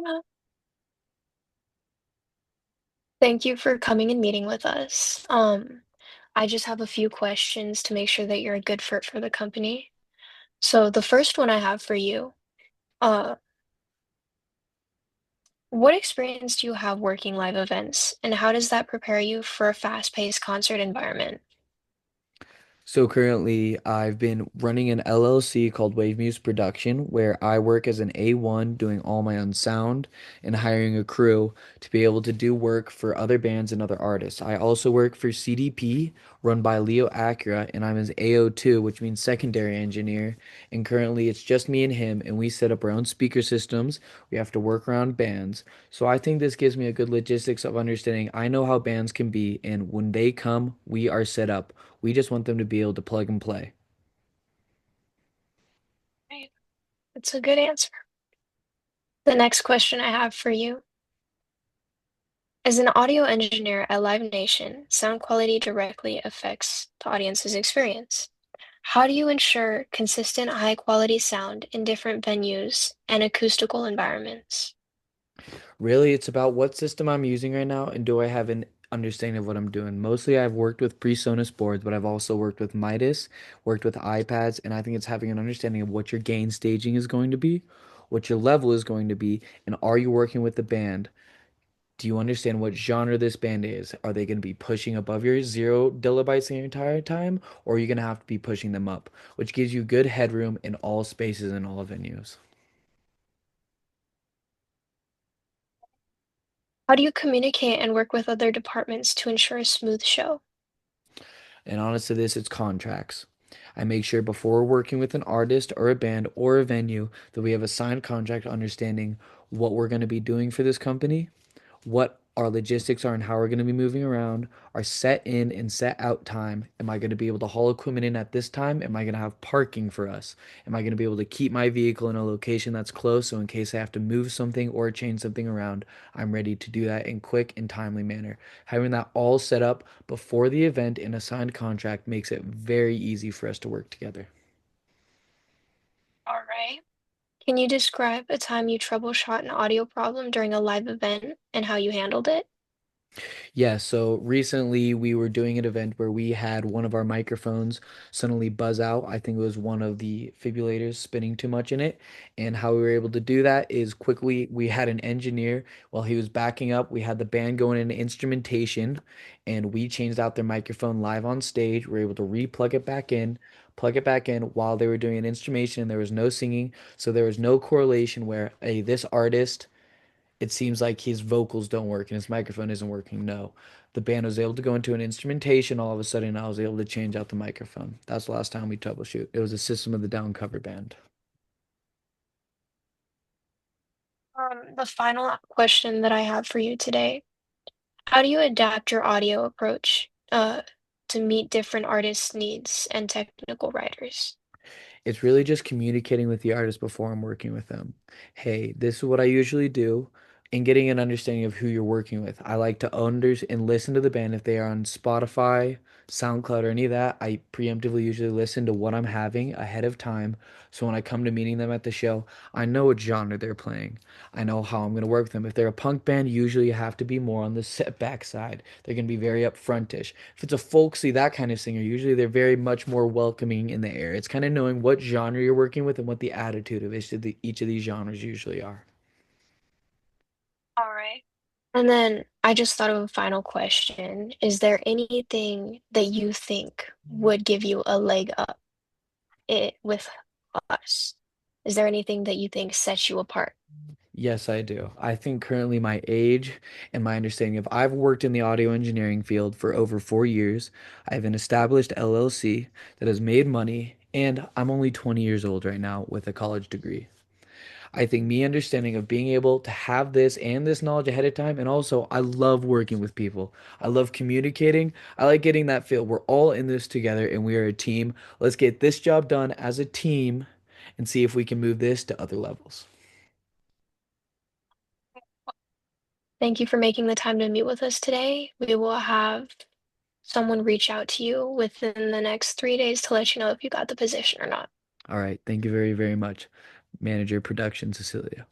Yeah. Thank you for coming and meeting with us. I just have a few questions to make sure that you're a good fit for the company. So the first one I have for you, uh, what experience do you have working live events, and how does that prepare you for a fast-paced concert environment? So currently, I've been running an LLC called Wave Muse Production, where I work as an A1 doing all my own sound and hiring a crew to be able to do work for other bands and other artists. I also work for CDP, run by Leo Acura, and I'm his AO2, which means secondary engineer. And currently, it's just me and him, and we set up our own speaker systems. We have to work around bands. So I think this gives me a good logistics of understanding. I know how bands can be, and when they come, we are set up. We just want them to be able to plug and play. Right. That's a good answer. The next question I have for you, as an audio engineer at Live Nation, sound quality directly affects the audience's experience. How do you ensure consistent high quality sound in different venues and acoustical environments? Really, it's about what system I'm using right now and do I have an understanding of what I'm doing. Mostly I've worked with PreSonus boards, but I've also worked with Midas, worked with iPads, and I think it's having an understanding of what your gain staging is going to be, what your level is going to be, and are you working with the band? Do you understand what genre this band is? Are they going to be pushing above your 0 dB the entire time, or are you going to have to be pushing them up, which gives you good headroom in all spaces and all venues? How do you communicate and work with other departments to ensure a smooth show? And honest to this, it's contracts. I make sure before working with an artist or a band or a venue that we have a signed contract understanding what we're going to be doing for this company, what our logistics are and how we're going to be moving around, our set in and set out time. Am I going to be able to haul equipment in at this time? Am I going to have parking for us? Am I going to be able to keep my vehicle in a location that's close so in case I have to move something or change something around, I'm ready to do that in quick and timely manner. Having that all set up before the event in a signed contract makes it very easy for us to work together. All right. Can you describe a time you troubleshot an audio problem during a live event and how you handled it? Yeah, so recently we were doing an event where we had one of our microphones suddenly buzz out. I think it was one of the fibrillators spinning too much in it. And how we were able to do that is quickly we had an engineer while he was backing up. We had the band going into instrumentation and we changed out their microphone live on stage. We were able to re-plug it back in, plug it back in while they were doing an instrumentation. There was no singing, so there was no correlation where, hey, this artist it seems like his vocals don't work and his microphone isn't working. No, the band was able to go into an instrumentation. All of a sudden, I was able to change out the microphone. That's the last time we troubleshoot. It was a System of the Down cover band. The final question that I have for you today, how do you adapt your audio approach to meet different artists' needs and technical writers? It's really just communicating with the artist before I'm working with them. Hey, this is what I usually do, and getting an understanding of who you're working with. I like to under and listen to the band if they are on Spotify, SoundCloud, or any of that. I preemptively usually listen to what I'm having ahead of time. So when I come to meeting them at the show, I know what genre they're playing. I know how I'm going to work with them. If they're a punk band, usually you have to be more on the setback side. They're going to be very upfrontish. If it's a folksy, that kind of singer, usually they're very much more welcoming in the air. It's kind of knowing what genre you're working with and what the attitude of each of these genres usually are. All right. And then I just thought of a final question. Is there anything that you think would give you a leg up with us? Is there anything that you think sets you apart? Yes, I do. I think currently my age and my understanding of I've worked in the audio engineering field for over 4 years. I have an established LLC that has made money, and I'm only 20 years old right now with a college degree. I think me understanding of being able to have this and this knowledge ahead of time, and also I love working with people. I love communicating. I like getting that feel. We're all in this together and we are a team. Let's get this job done as a team and see if we can move this to other levels. Thank you for making the time to meet with us today. We will have someone reach out to you within the next 3 days to let you know if you got the position or not. All right. Thank you very, very much, Manager Production Cecilia.